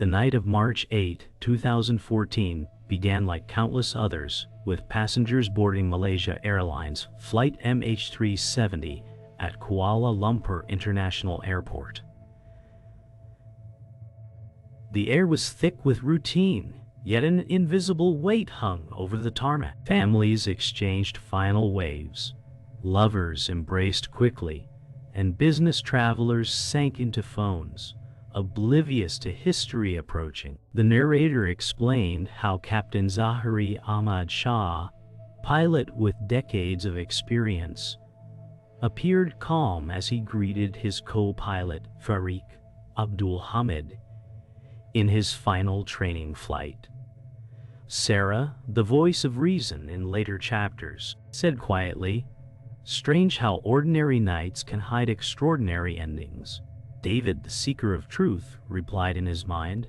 The night of March 8, 2014 began like countless others, with passengers boarding Malaysia Airlines Flight MH370 at Kuala Lumpur International Airport. The air was thick with routine, yet an invisible weight hung over the tarmac. Families exchanged final waves, lovers embraced quickly, and business travelers sank into phones, oblivious to history approaching. The narrator explained how Captain Zahari Ahmad Shah, pilot with decades of experience, appeared calm as he greeted his co-pilot Farik Abdul Hamid in his final training flight. Sarah, the voice of reason in later chapters, said quietly, "Strange how ordinary nights can hide extraordinary endings." David, the seeker of truth, replied in his mind,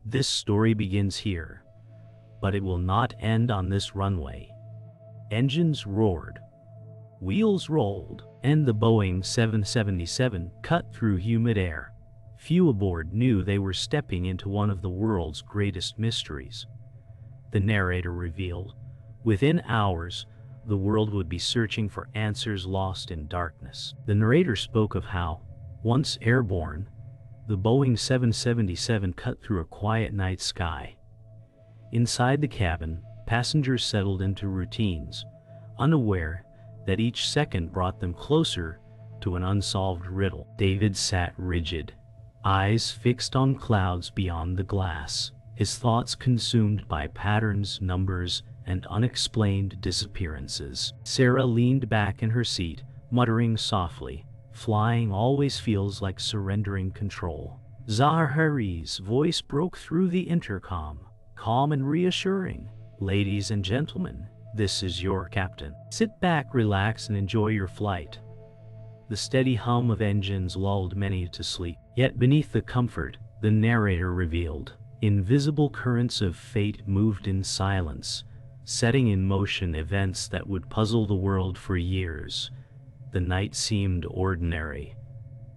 "This story begins here, but it will not end on this runway." Engines roared, wheels rolled, and the Boeing 777 cut through humid air. Few aboard knew they were stepping into one of the world's greatest mysteries. The narrator revealed, within hours, the world would be searching for answers lost in darkness. The narrator spoke of how, once airborne, the Boeing 777 cut through a quiet night sky. Inside the cabin, passengers settled into routines, unaware that each second brought them closer to an unsolved riddle. David sat rigid, eyes fixed on clouds beyond the glass, his thoughts consumed by patterns, numbers, and unexplained disappearances. Sarah leaned back in her seat, muttering softly, "Flying always feels like surrendering control." Zahari's voice broke through the intercom, calm and reassuring. "Ladies and gentlemen, this is your captain. Sit back, relax, and enjoy your flight." The steady hum of engines lulled many to sleep. Yet beneath the comfort, the narrator revealed, invisible currents of fate moved in silence, setting in motion events that would puzzle the world for years. The night seemed ordinary,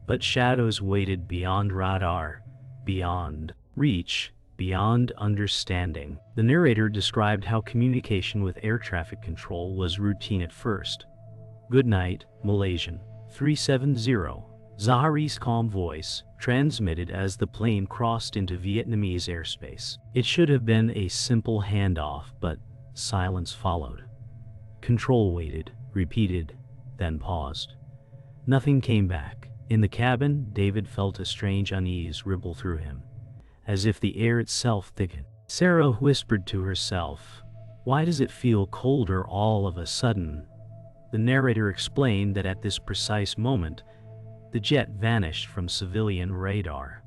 but shadows waited beyond radar, beyond reach, beyond understanding. The narrator described how communication with air traffic control was routine at first. "Good night, Malaysian 370, Zahari's calm voice transmitted as the plane crossed into Vietnamese airspace. It should have been a simple handoff, but silence followed. Control waited, repeated, then paused. Nothing came back. In the cabin, David felt a strange unease ripple through him, as if the air itself thickened. Sarah whispered to herself, "Why does it feel colder all of a sudden?" The narrator explained that at this precise moment, the jet vanished from civilian radar.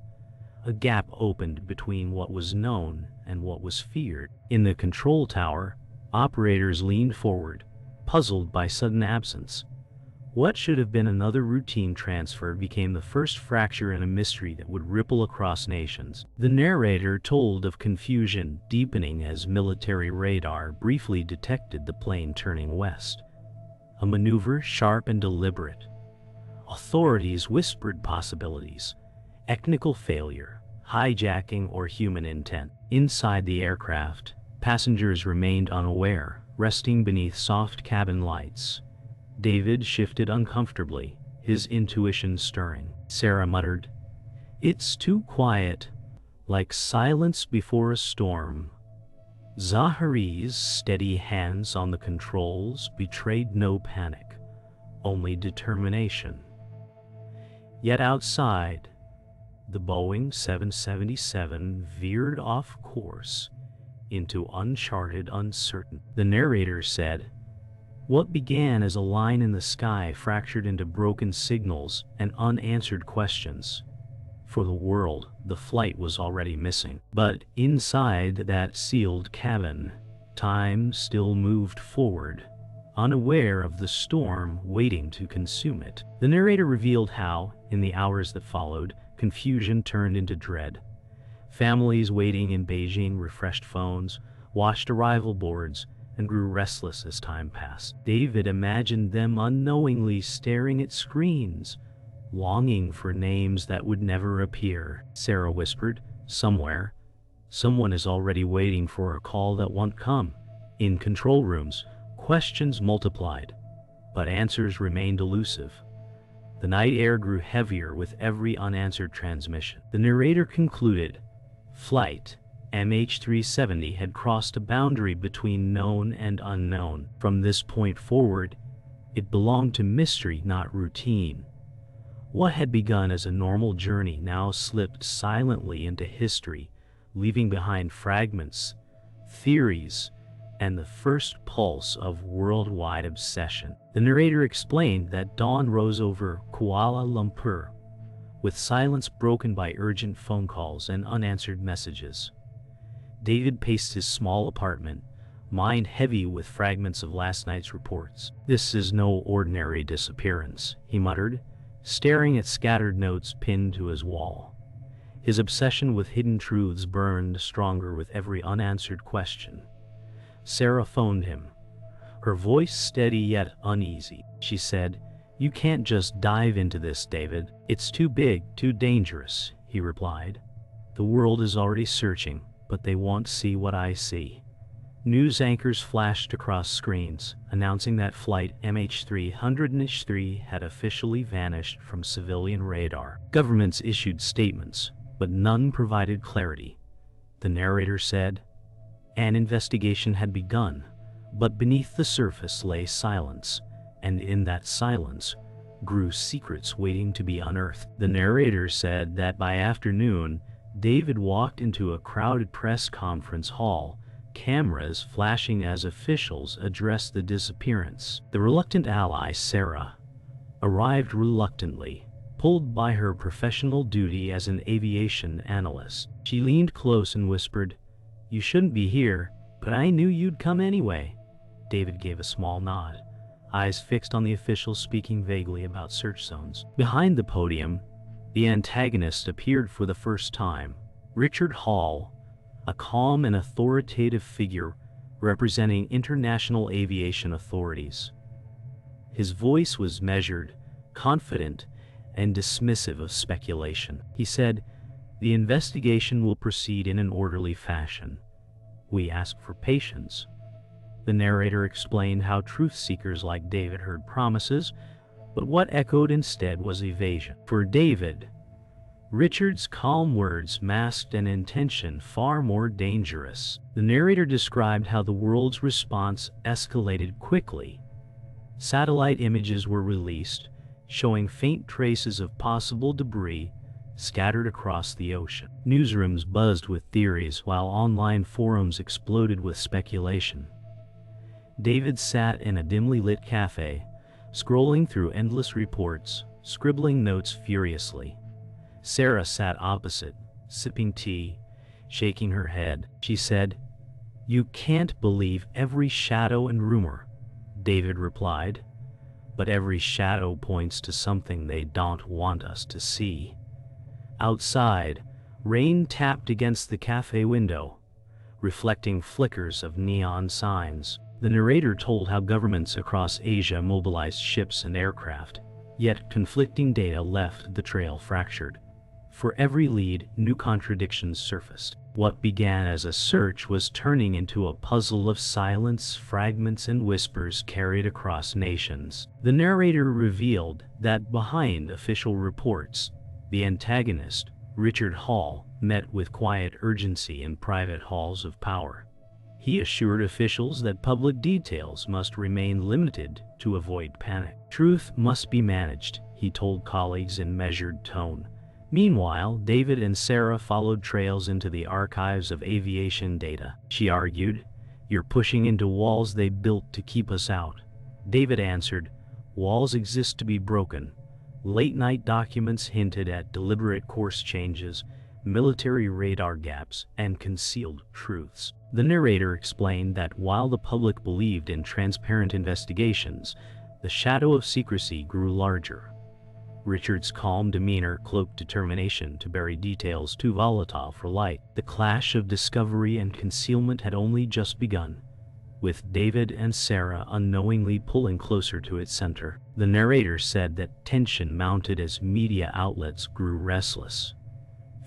A gap opened between what was known and what was feared. In the control tower, operators leaned forward, puzzled by sudden absence. What should have been another routine transfer became the first fracture in a mystery that would ripple across nations. The narrator told of confusion deepening as military radar briefly detected the plane turning west. A maneuver sharp and deliberate. Authorities whispered possibilities: technical failure, hijacking, or human intent. Inside the aircraft, passengers remained unaware, resting beneath soft cabin lights. David shifted uncomfortably, his intuition stirring. Sarah muttered, "It's too quiet, like silence before a storm." Zahari's steady hands on the controls betrayed no panic, only determination. Yet outside, the Boeing 777 veered off course into uncharted uncertainty. The narrator said, "What began as a line in the sky fractured into broken signals and unanswered questions. For the world, the flight was already missing. But inside that sealed cabin, time still moved forward, unaware of the storm waiting to consume it." The narrator revealed how, in the hours that followed, confusion turned into dread. Families waiting in Beijing refreshed phones, watched arrival boards, and grew restless as time passed. David imagined them unknowingly staring at screens, longing for names that would never appear. Sarah whispered, Somewhere, someone is already waiting for a call that won't come. In control rooms, questions multiplied, but answers remained elusive. The night air grew heavier with every unanswered transmission. The narrator concluded, Flight MH370 had crossed a boundary between known and unknown. From this point forward, it belonged to mystery, not routine. What had begun as a normal journey now slipped silently into history, leaving behind fragments, theories, and the first pulse of worldwide obsession. The narrator explained that dawn rose over Kuala Lumpur, with silence broken by urgent phone calls and unanswered messages. David paced his small apartment, mind heavy with fragments of last night's reports. This is no ordinary disappearance, he muttered, staring at scattered notes pinned to his wall. His obsession with hidden truths burned stronger with every unanswered question. Sarah phoned him, her voice steady yet uneasy. She said, "You can't just dive into this, David. It's too big, too dangerous," he replied. "The world is already searching, but they won't see what I see." News anchors flashed across screens, announcing that flight MH370 had officially vanished from civilian radar. Governments issued statements, but none provided clarity. The narrator said, an investigation had begun, but beneath the surface lay silence, and in that silence grew secrets waiting to be unearthed. The narrator said that by afternoon, David walked into a crowded press conference hall, cameras flashing as officials addressed the disappearance. The reluctant ally, Sarah, arrived reluctantly, pulled by her professional duty as an aviation analyst. She leaned close and whispered, "You shouldn't be here, but I knew you'd come anyway." David gave a small nod, eyes fixed on the official speaking vaguely about search zones. Behind the podium, the antagonist appeared for the first time, Richard Hall, a calm and authoritative figure representing international aviation authorities. His voice was measured, confident, and dismissive of speculation. He said, "The investigation will proceed in an orderly fashion. We ask for patience." The narrator explained how truth seekers like David heard promises, but what echoed instead was evasion. For David, Richard's calm words masked an intention far more dangerous. The narrator described how the world's response escalated quickly. Satellite images were released, showing faint traces of possible debris scattered across the ocean. Newsrooms buzzed with theories while online forums exploded with speculation. David sat in a dimly lit cafe, scrolling through endless reports, scribbling notes furiously. Sarah sat opposite, sipping tea, shaking her head. She said, "You can't believe every shadow and rumor," David replied. "But every shadow points to something they don't want us to see." Outside, rain tapped against the cafe window, reflecting flickers of neon signs. The narrator told how governments across Asia mobilized ships and aircraft, yet conflicting data left the trail fractured. For every lead, new contradictions surfaced. What began as a search was turning into a puzzle of silence, fragments, and whispers carried across nations. The narrator revealed that behind official reports, the antagonist, Richard Hall, met with quiet urgency in private halls of power. He assured officials that public details must remain limited to avoid panic. Truth must be managed, he told colleagues in measured tone. Meanwhile, David and Sarah followed trails into the archives of aviation data. She argued, "You're pushing into walls they built to keep us out." David answered, "Walls exist to be broken." Late-night documents hinted at deliberate course changes, military radar gaps, and concealed truths. The narrator explained that while the public believed in transparent investigations, the shadow of secrecy grew larger. Richard's calm demeanor cloaked determination to bury details too volatile for light. The clash of discovery and concealment had only just begun, with David and Sarah unknowingly pulling closer to its center. The narrator said that tension mounted as media outlets grew restless.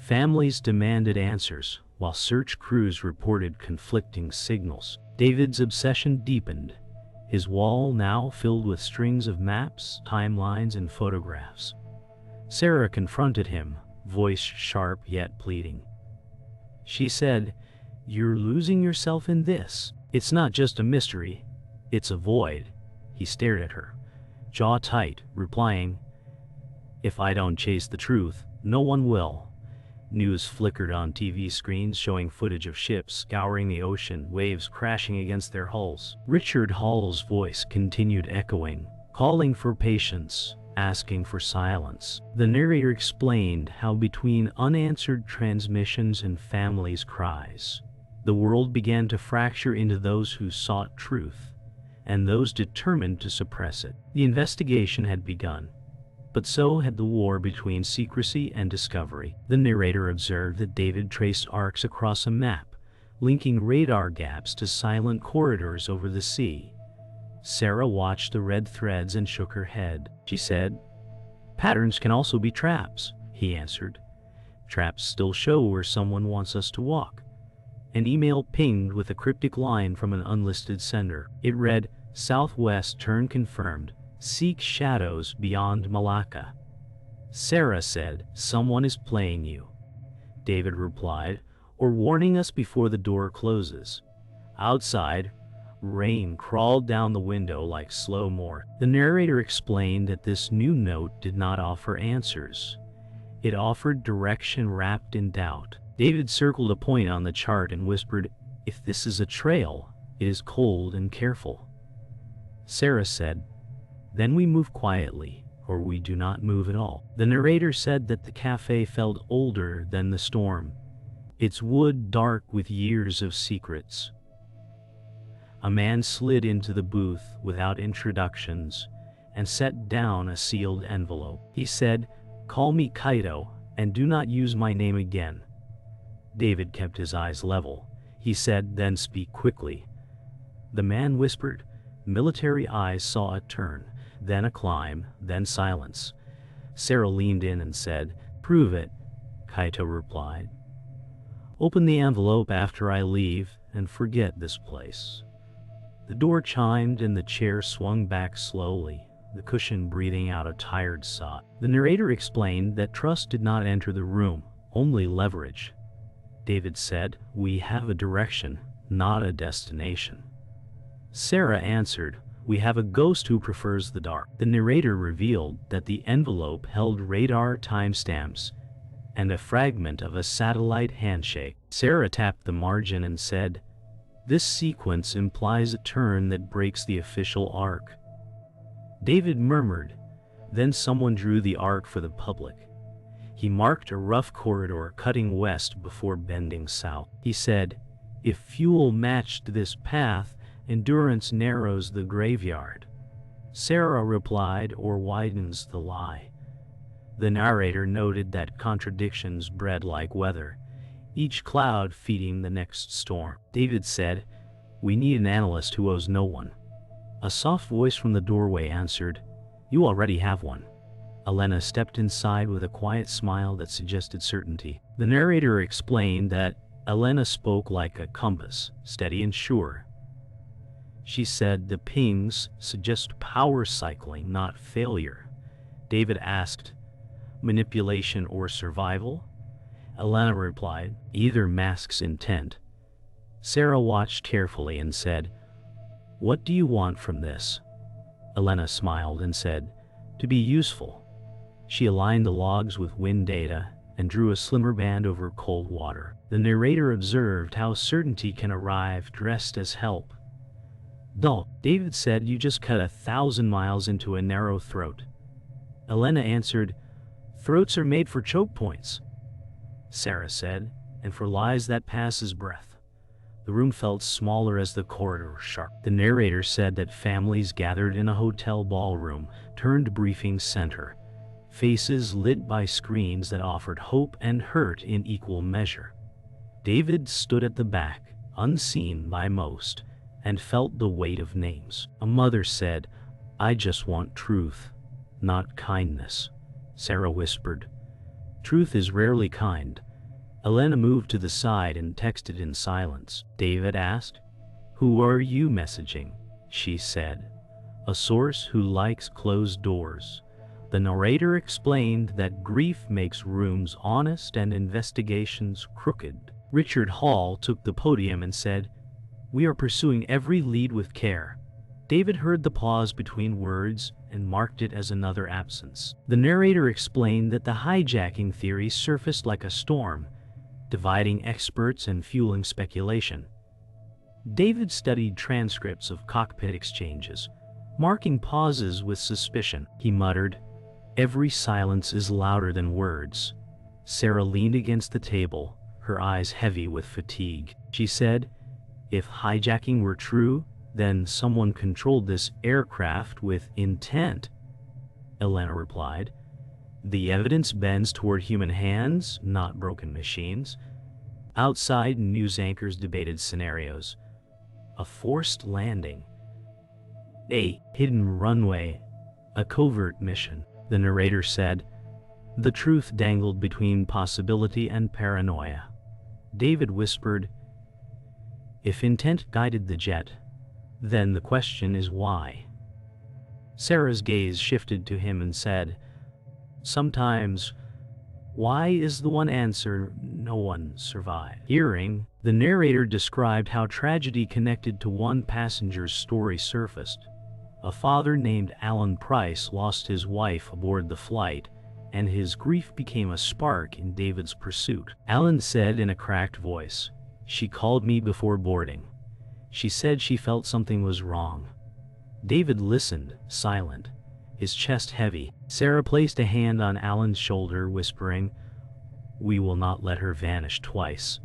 Families demanded answers, while search crews reported conflicting signals. David's obsession deepened, his wall now filled with strings of maps, timelines, and photographs. Sarah confronted him, voice sharp yet pleading. She said, "You're losing yourself in this. It's not just a mystery, it's a void." He stared at her, jaw tight, replying, "If I don't chase the truth, no one will." News flickered on TV screens showing footage of ships scouring the ocean, waves crashing against their hulls. Richard Hall's voice continued echoing, calling for patience, asking for silence. The narrator explained how between unanswered transmissions and families' cries, the world began to fracture into those who sought truth and those determined to suppress it. The investigation had begun, but so had the war between secrecy and discovery. The narrator observed that David traced arcs across a map, linking radar gaps to silent corridors over the sea. Sarah watched the red threads and shook her head. She said, "Patterns can also be traps," he answered. "Traps still show where someone wants us to walk." An email pinged with a cryptic line from an unlisted sender. It read, "Southwest turn confirmed. Seek shadows beyond Malacca." Sarah said, "Someone is playing you." David replied, "Or warning us before the door closes." Outside, rain crawled down the window like slow more. The narrator explained that this new note did not offer answers. It offered direction wrapped in doubt. David circled a point on the chart and whispered, "If this is a trail, it is cold and careful." Sarah said, "Then we move quietly, or we do not move at all." The narrator said that the cafe felt older than the storm, its wood dark with years of secrets. A man slid into the booth without introductions and set down a sealed envelope. He said, "Call me Kaito, and do not use my name again." David kept his eyes level. He said, "Then speak quickly." The man whispered. Military eyes saw a turn, then a climb, then silence. Sarah leaned in and said, "Prove it," Kaito replied. "Open the envelope after I leave, and forget this place." The door chimed and the chair swung back slowly, the cushion breathing out a tired sigh. The narrator explained that trust did not enter the room, only leverage. David said, "We have a direction, not a destination." Sarah answered, "We have a ghost who prefers the dark." The narrator revealed that the envelope held radar timestamps and a fragment of a satellite handshake. Sarah tapped the margin and said, "This sequence implies a turn that breaks the official arc." David murmured, then someone drew the arc for the public. He marked a rough corridor cutting west before bending south. He said, "If fuel matched this path, endurance narrows the graveyard." Sarah replied, "Or widens the lie." The narrator noted that contradictions bred like weather, each cloud feeding the next storm. David said, "We need an analyst who owes no one." A soft voice from the doorway answered, "You already have one." Elena stepped inside with a quiet smile that suggested certainty. The narrator explained that Elena spoke like a compass, steady and sure. She said, "The pings suggest power cycling, not failure." David asked, "Manipulation or survival?" Elena replied, "Either masks intent." Sarah watched carefully and said, "What do you want from this?" Elena smiled and said, "To be useful." She aligned the logs with wind data and drew a slimmer band over cold water. The narrator observed how certainty can arrive dressed as help. "Dull," David said, "You just cut 1,000 miles into a narrow throat." Elena answered, "Throats are made for choke points." Sarah said, "And for lies that passes breath." The room felt smaller as the corridor sharp. The narrator said that families gathered in a hotel ballroom turned briefing center, faces lit by screens that offered hope and hurt in equal measure. David stood at the back, unseen by most, and felt the weight of names. A mother said, "I just want truth, not kindness." Sarah whispered, "Truth is rarely kind. Elena moved to the side and texted in silence. David asked, "Who are you messaging?" She said, "A source who likes closed doors." The narrator explained that grief makes rooms honest and investigations crooked. Richard Hall took the podium and said, "We are pursuing every lead with care." David heard the pause between words and marked it as another absence. The narrator explained that the hijacking theory surfaced like a storm, dividing experts and fueling speculation. David studied transcripts of cockpit exchanges, marking pauses with suspicion. He muttered, "Every silence is louder than words." Sarah leaned against the table, her eyes heavy with fatigue. She said, "If hijacking were true, then someone controlled this aircraft with intent." Elena replied, "The evidence bends toward human hands, not broken machines." Outside, news anchors debated scenarios. A forced landing, a hidden runway, a covert mission. The narrator said, "The truth dangled between possibility and paranoia." David whispered, "If intent guided the jet, then the question is why?" Sarah's gaze shifted to him and said, "Sometimes, why is the one answer no one survived." Hearing, the narrator described how tragedy connected to one passenger's story surfaced. A father named Alan Price lost his wife aboard the flight, and his grief became a spark in David's pursuit. Alan said in a cracked voice, "She called me before boarding. She said she felt something was wrong." David listened, silent, his chest heavy. Sarah placed a hand on Alan's shoulder, whispering, "We will not let her vanish twice."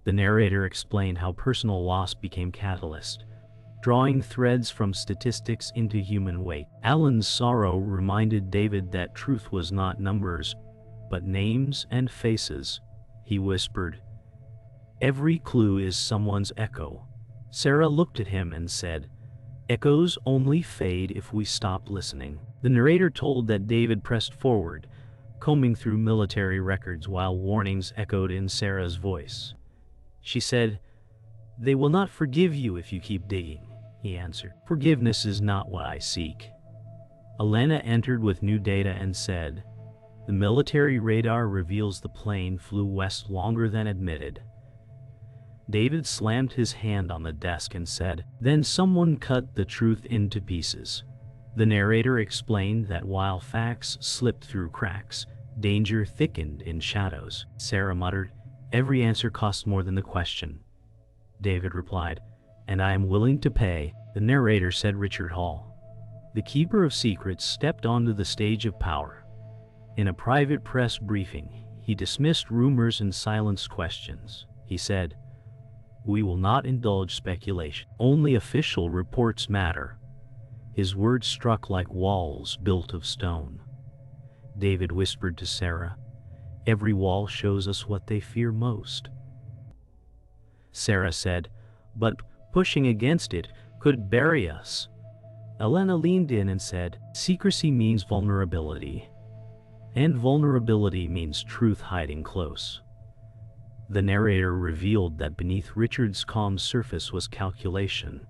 The narrator explained how personal loss became catalyst, drawing threads from statistics into human weight. Alan's sorrow reminded David that truth was not numbers, but names and faces. He whispered, "Every clue is someone's echo." Sarah looked at him and said, "Echoes only fade if we stop listening." The narrator told that David pressed forward, combing through military records while warnings echoed in Sarah's voice. She said, "They will not forgive you if you keep digging," he answered. "Forgiveness is not what I seek." Elena entered with new data and said, "The military radar reveals the plane flew west longer than admitted." David slammed his hand on the desk and said, "Then someone cut the truth into pieces." The narrator explained that while facts slipped through cracks, danger thickened in shadows. Sarah muttered, "Every answer costs more than the question." David replied, "And I am willing to pay." The narrator said Richard Hall, the keeper of secrets, stepped onto the stage of power. In a private press briefing, he dismissed rumors and silenced questions. He said, "We will not indulge speculation. Only official reports matter." His words struck like walls built of stone. David whispered to Sarah, "Every wall shows us what they fear most." Sarah said, "But pushing against it could bury us." Elena leaned in and said, "Secrecy means vulnerability, and vulnerability means truth hiding close." The narrator revealed that beneath Richard's calm surface was calculation,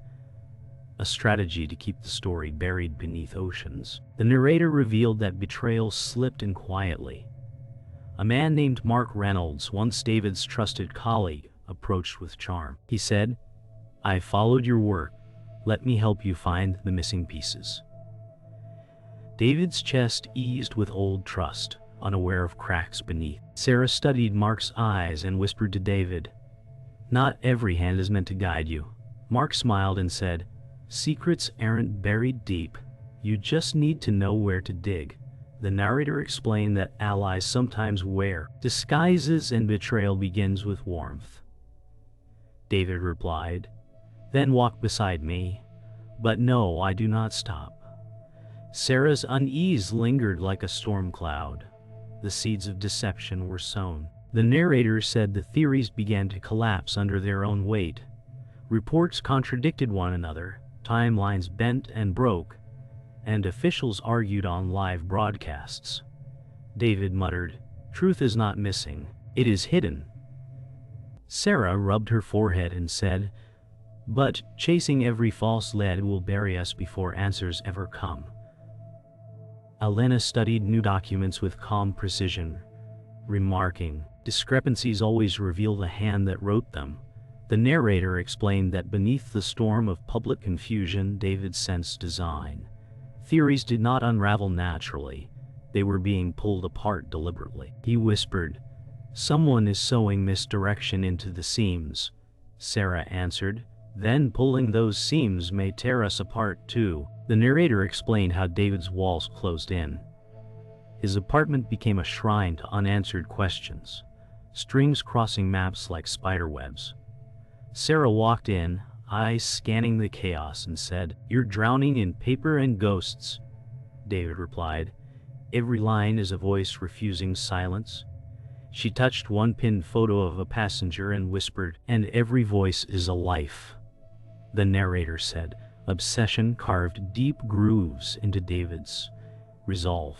a strategy to keep the story buried beneath oceans. The narrator revealed that betrayal slipped in quietly. A man named Mark Reynolds, once David's trusted colleague, approached with charm. He said, "I followed your work. Let me help you find the missing pieces." David's chest eased with old trust, unaware of cracks beneath. Sarah studied Mark's eyes and whispered to David, "Not every hand is meant to guide you." Mark smiled and said, "Secrets aren't buried deep. You just need to know where to dig." The narrator explained that allies sometimes wear disguises and betrayal begins with warmth. David replied, "Then walk beside me." But no, I do not stop. Sarah's unease lingered like a storm cloud. The seeds of deception were sown. The narrator said the theories began to collapse under their own weight. Reports contradicted one another, timelines bent and broke, and officials argued on live broadcasts. David muttered, "Truth is not missing, it is hidden." Sarah rubbed her forehead and said, "But chasing every false lead will bury us before answers ever come." Elena studied new documents with calm precision, remarking, "Discrepancies always reveal the hand that wrote them." The narrator explained that beneath the storm of public confusion, David sensed design. Theories did not unravel naturally. They were being pulled apart deliberately. He whispered, "Someone is sewing misdirection into the seams." Sarah answered, "Then pulling those seams may tear us apart too." The narrator explained how David's walls closed in. His apartment became a shrine to unanswered questions, strings crossing maps like spiderwebs. Sarah walked in, eyes scanning the chaos, and said, "You're drowning in paper and ghosts." David replied, "Every line is a voice refusing silence." She touched one pinned photo of a passenger and whispered, "And every voice is a life." The narrator said, obsession carved deep grooves into David's resolve,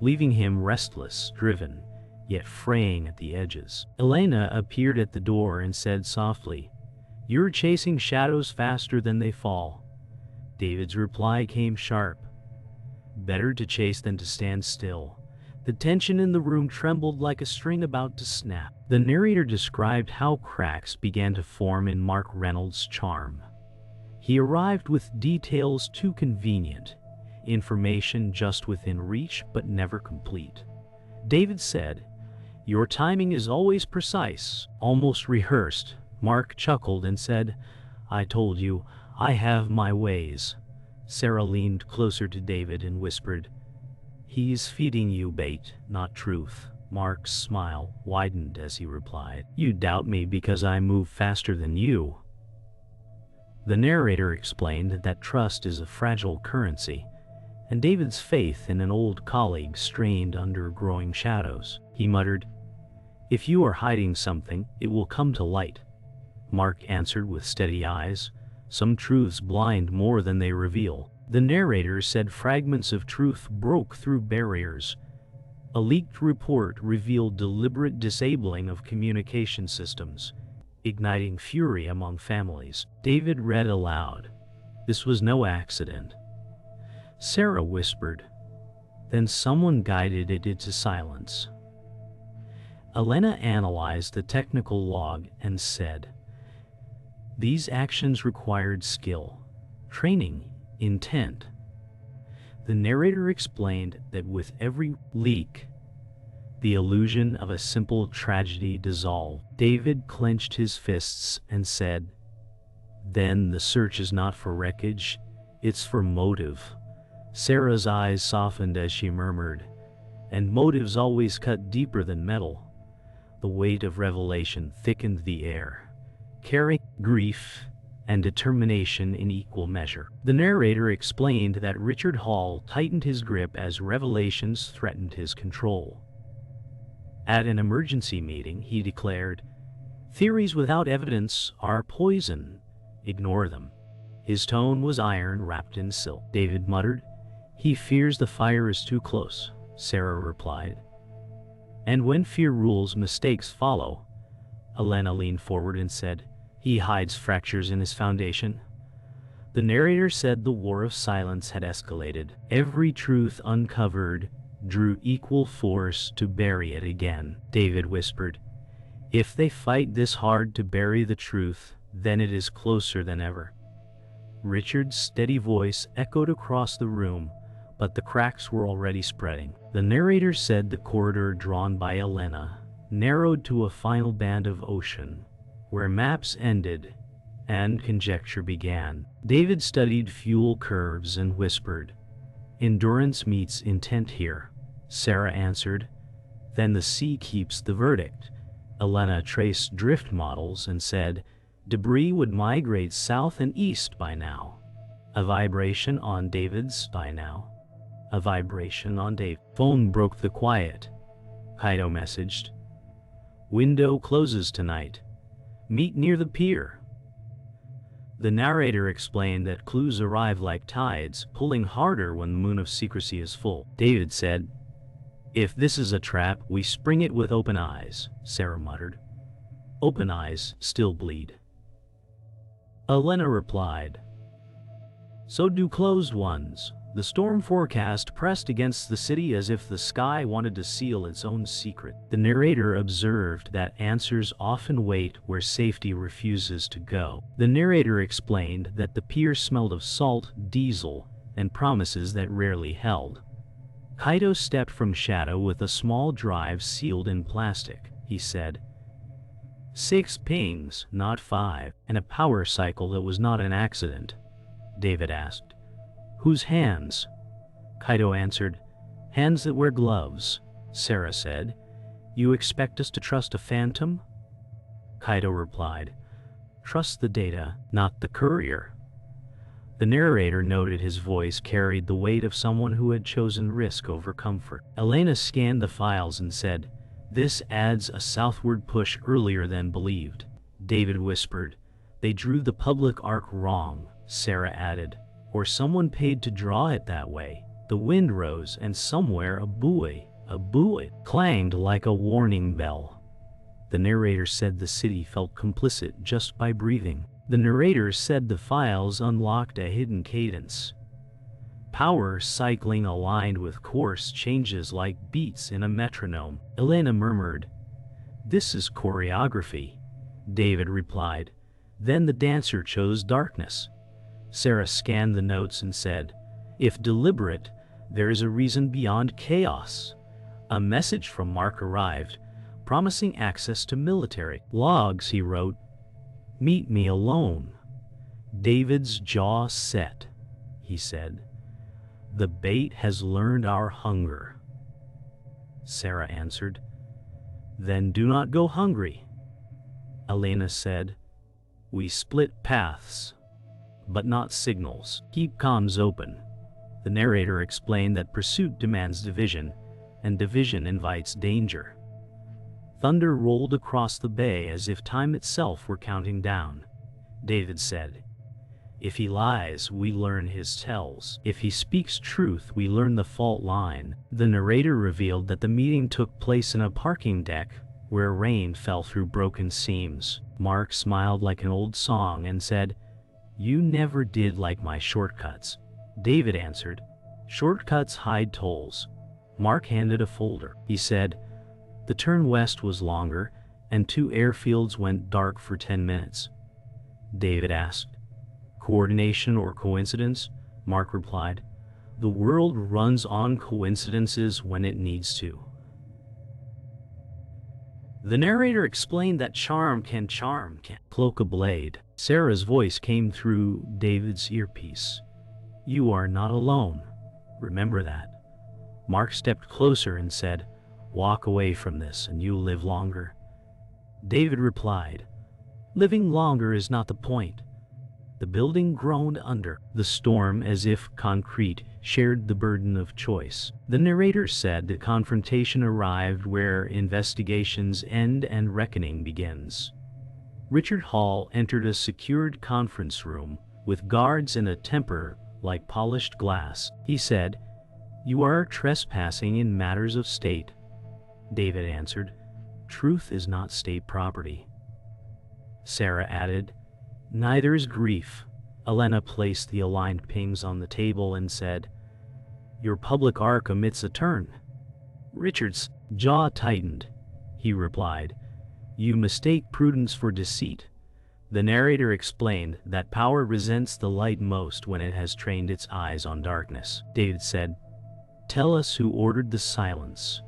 leaving him restless, driven, yet fraying at the edges. Elena appeared at the door and said softly, "You're chasing shadows faster than they fall." David's reply came sharp, "Better to chase than to stand still." The tension in the room trembled like a string about to snap. The narrator described how cracks began to form in Mark Reynolds' charm. He arrived with details too convenient, information just within reach but never complete. David said, "Your timing is always precise, almost rehearsed." Mark chuckled and said, "I told you, I have my ways." Sarah leaned closer to David and whispered, "He's feeding you bait, not truth." Mark's smile widened as he replied, "You doubt me because I move faster than you." The narrator explained that trust is a fragile currency, and David's faith in an old colleague strained under growing shadows. He muttered, "If you are hiding something, it will come to light." Mark answered with steady eyes, "Some truths blind more than they reveal." The narrator said fragments of truth broke through barriers. A leaked report revealed deliberate disabling of communication systems, igniting fury among families. David read aloud, "This was no accident." Sarah whispered, "Then someone guided it into silence." Elena analyzed the technical log and said, "These actions required skill, training, intent." The narrator explained that with every leak, the illusion of a simple tragedy dissolved. David clenched his fists and said, "Then the search is not for wreckage, it's for motive." Sarah's eyes softened as she murmured, "And motives always cut deeper than metal." The weight of revelation thickened the air, carrying grief and determination in equal measure. The narrator explained that Richard Hall tightened his grip as revelations threatened his control. At an emergency meeting, he declared, "Theories without evidence are poison. Ignore them." His tone was iron wrapped in silk. David muttered, "He fears the fire is too close," Sarah replied. "And when fear rules, mistakes follow." Elena leaned forward and said, "He hides fractures in his foundation." The narrator said the war of silence had escalated. Every truth uncovered drew equal force to bury it again. David whispered, "If they fight this hard to bury the truth, then it is closer than ever." Richard's steady voice echoed across the room, but the cracks were already spreading. The narrator said the corridor drawn by Elena narrowed to a final band of ocean, where maps ended and conjecture began. David studied fuel curves and whispered, "Endurance meets intent here." Sarah answered, "Then the sea keeps the verdict." Elena traced drift models and said, "Debris would migrate south and east by now." A vibration on David's by now. A vibration on Dave. Phone broke the quiet. Kaido messaged, "Window closes tonight. Meet near the pier." The narrator explained that clues arrive like tides, pulling harder when the moon of secrecy is full. David said, "If this is a trap, we spring it with open eyes," Sarah muttered. Open eyes still bleed. Elena replied. So do closed ones. The storm forecast pressed against the city as if the sky wanted to seal its own secret. The narrator observed that answers often wait where safety refuses to go. The narrator explained that the pier smelled of salt, diesel, and promises that rarely held. Kaito stepped from shadow with a small drive sealed in plastic. He said, 6 pings, not 5, and a power cycle that was not an accident. David asked, Whose hands? Kaito answered, Hands that wear gloves. Sarah said, You expect us to trust a phantom? Kaito replied, Trust the data, not the courier. The narrator noted his voice carried the weight of someone who had chosen risk over comfort. Elena scanned the files and said, This adds a southward push earlier than believed. David whispered, They drew the public arc wrong. Sarah added, Or someone paid to draw it that way. The wind rose and somewhere a buoy clanged like a warning bell. The narrator said the city felt complicit just by breathing. The narrator said the files unlocked a hidden cadence. Power cycling aligned with course changes like beats in a metronome. Elena murmured, This is choreography. David replied, Then the dancer chose darkness. Sarah scanned the notes and said, If deliberate, there is a reason beyond chaos. A message from Mark arrived, promising access to military logs. He wrote, Meet me alone. David's jaw set. He said, The bait has learned our hunger. Sarah answered, Then do not go hungry. Elena said, We split paths, but not signals. Keep comms open. The narrator explained that pursuit demands division, and division invites danger. Thunder rolled across the bay as if time itself were counting down. David said, If he lies, we learn his tells. If he speaks truth, we learn the fault line. The narrator revealed that the meeting took place in a parking deck where rain fell through broken seams. Mark smiled like an old song and said, You never did like my shortcuts. David answered, Shortcuts hide tolls. Mark handed a folder. He said, The turn west was longer, and 2 airfields went dark for 10 minutes. David asked, Coordination or coincidence? Mark replied, The world runs on coincidences when it needs to. The narrator explained that charm can cloak a blade. Sarah's voice came through David's earpiece. You are not alone. Remember that. Mark stepped closer and said, Walk away from this and you'll live longer. David replied, Living longer is not the point. The building groaned under the storm as if concrete shared the burden of choice. The narrator said that confrontation arrived where investigations end and reckoning begins. Richard Hall entered a secured conference room with guards and a temper like polished glass. He said, You are trespassing in matters of state. David answered, Truth is not state property. Sarah added, Neither is grief. Elena placed the aligned pings on the table and said, Your public arc omits a turn. Richard's jaw tightened. He replied, You mistake prudence for deceit. The narrator explained that power resents the light most when it has trained its eyes on darkness. David said, Tell us who ordered the silence.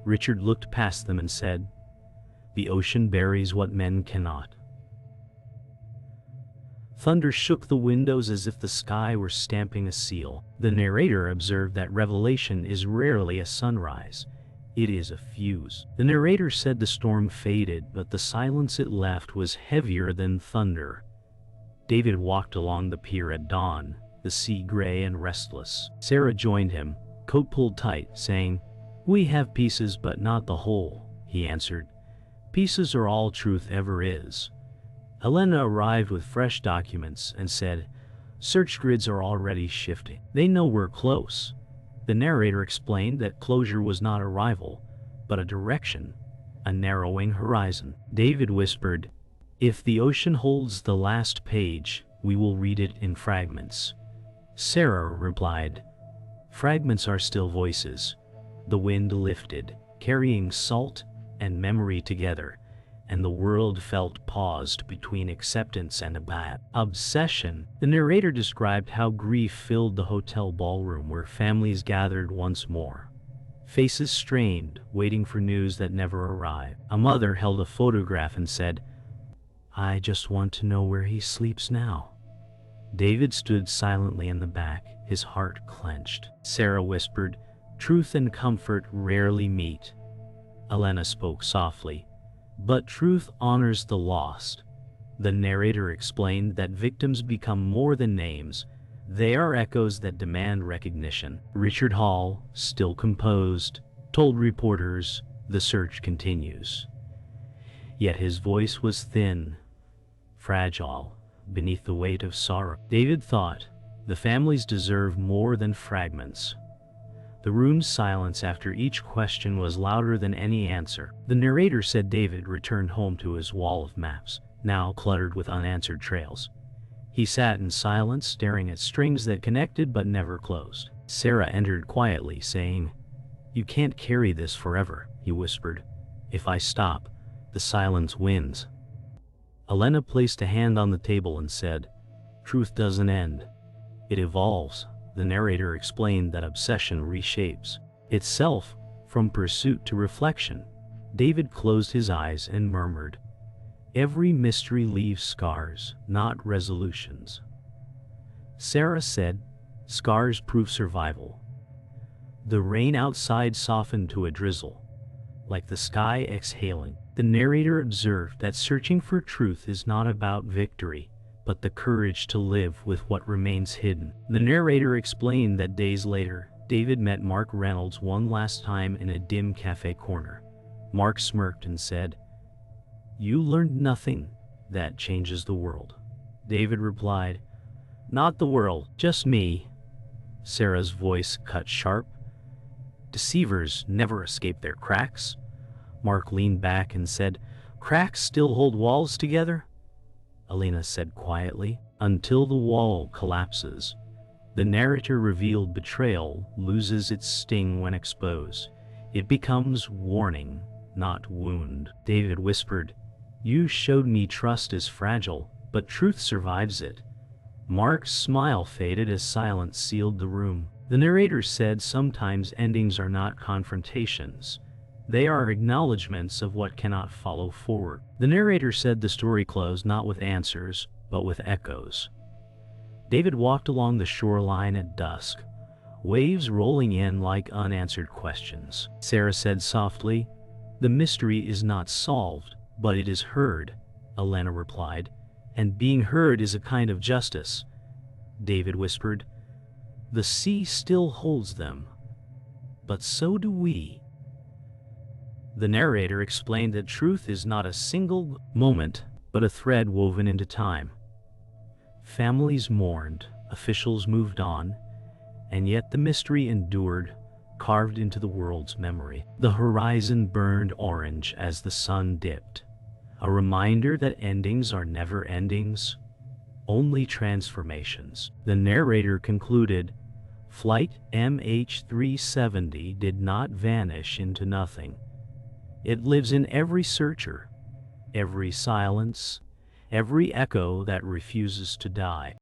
Richard looked past them and said, The ocean buries what men cannot. Thunder shook the windows as if the sky were stamping a seal. The narrator observed that revelation is rarely a sunrise. It is a fuse. The narrator said the storm faded, but the silence it left was heavier than thunder. David walked along the pier at dawn, the sea gray and restless. Sarah joined him, coat pulled tight, saying, We have pieces but not the whole, he answered. Pieces are all truth ever is. Elena arrived with fresh documents and said, Search grids are already shifting. They know we're close. The narrator explained that closure was not arrival, but a direction. a narrowing horizon. David whispered, "If the ocean holds the last page, we will read it in fragments." Sarah replied, "Fragments are still voices." The wind lifted, carrying salt and memory together, and the world felt paused between acceptance and obsession. The narrator described how grief filled the hotel ballroom where families gathered once more. Faces strained, waiting for news that never arrived. A mother held a photograph and said, "I just want to know where he sleeps now." David stood silently in the back, his heart clenched. Sarah whispered, "Truth and comfort rarely meet." Elena spoke softly, "But truth honors the lost." The narrator explained that victims become more than names. They are echoes that demand recognition. Richard Hall, still composed, told reporters, "The search continues." Yet his voice was thin, fragile, beneath the weight of sorrow. David thought, the families deserve more than fragments. The room's silence after each question was louder than any answer. The narrator said David returned home to his wall of maps, now cluttered with unanswered trails. He sat in silence, staring at strings that connected but never closed. Sarah entered quietly, saying, "You can't carry this forever," he whispered. "If I stop, the silence wins." Elena placed a hand on the table and said, "Truth doesn't end. It evolves." The narrator explained that obsession reshapes itself from pursuit to reflection. David closed his eyes and murmured, "Every mystery leaves scars, not resolutions." Sarah said, "Scars prove survival." The rain outside softened to a drizzle, like the sky exhaling. The narrator observed that searching for truth is not about victory, but the courage to live with what remains hidden. The narrator explained that days later, David met Mark Reynolds one last time in a dim cafe corner. Mark smirked and said, "You learned nothing. That changes the world." David replied, "Not the world, just me." Sarah's voice cut sharp. "Deceivers never escape their cracks." Mark leaned back and said, "Cracks still hold walls together?" Elena said quietly, "Until the wall collapses." The narrator revealed betrayal loses its sting when exposed. It becomes warning, not wound. David whispered, "You showed me trust is fragile, but truth survives it." Mark's smile faded as silence sealed the room. The narrator said sometimes endings are not confrontations. They are acknowledgments of what cannot follow forward. The narrator said the story closed not with answers, but with echoes. David walked along the shoreline at dusk, waves rolling in like unanswered questions. Sarah said softly, "The mystery is not solved, but it is heard," Elena replied, "and being heard is a kind of justice." David whispered, "The sea still holds them, but so do we." The narrator explained that truth is not a single moment, but a thread woven into time. Families mourned, officials moved on, and yet the mystery endured, carved into the world's memory. The horizon burned orange as the sun dipped, a reminder that endings are never endings, only transformations. The narrator concluded, Flight MH370 did not vanish into nothing. It lives in every searcher, every silence, every echo that refuses to die.